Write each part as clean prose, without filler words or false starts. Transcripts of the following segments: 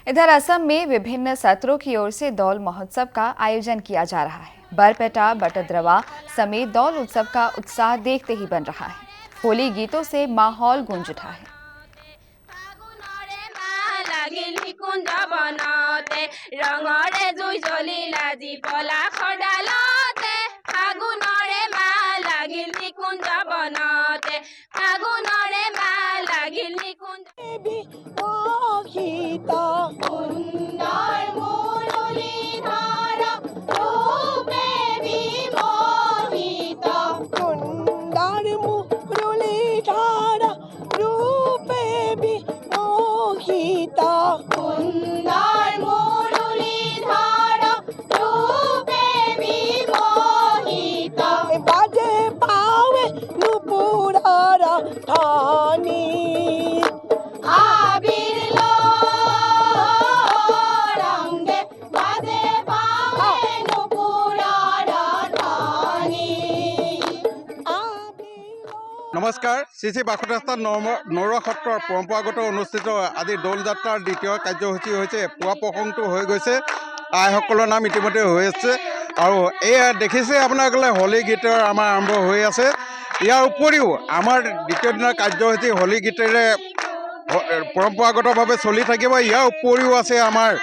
इधर असम में विभिन्न सत्रों की ओर से दौल महोत्सव का आयोजन किया जा रहा है। बरपेटा बटद्रवा समेत दौल उत्सव का उत्साह देखते ही बन रहा है। होली गीतों से माहौल गूंज उठा है। नमस्कार श्री बाखुटास्था नौरा सत्ৰৰ परम्परागत अनुष्ठित आज दौल যাত্ৰাৰ দ্বিতীয় কাৰ্যসূচী হৈছে পুৱা প্ৰসংটো হৈ গৈছে আইসকলৰ নাম ইতিমধ্যে হৈ আছে আৰু এয়া দেখিছে আপোনালোকে হোলী গীতৰ আমাৰ আৰম্ভ হৈ আছে ইয়াৰ উপৰিও আমাৰ দ্বিতীয় দিনৰ কাৰ্যসূচী হোলী গীতেৰে পৰম্পৰাগতভাৱে চলি থাকিব ইয়াৰ উপৰিও আছে আমাৰ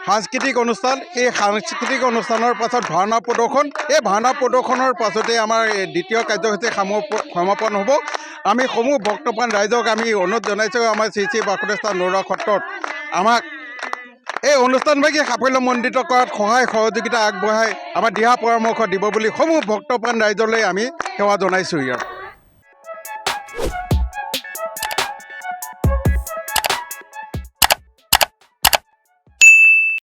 সাংস্কৃতিক অনুষ্ঠান এই সাংস্কৃতিক অনুষ্ঠানৰ পাছত ভাওনা প্ৰদৰ্শন এই ভাওনা প্ৰদৰ্শনৰ পাছতে আমাৰ দ্বিতীয় কাৰ্যসূচী সমাপন হ'ব আমি সমূহ ভক্তপ্ৰাণ ৰাইজক আমি অনুৰোধ জনাইছোঁ আমাৰ শ্ৰী বাখুটাস্থান নৌৰা সত্ৰত আমাক এই অনুষ্ঠানভাগী সাফল্যমণ্ডিত কৰাত সহায় সহযোগিতা আগবঢ়াই আমাৰ দিহা পৰামৰ্শ দিব বুলি সমূহ ভক্তপ্ৰাণ ৰাইজলৈ আমি সেৱা জনাইছোঁ ইয়াৰ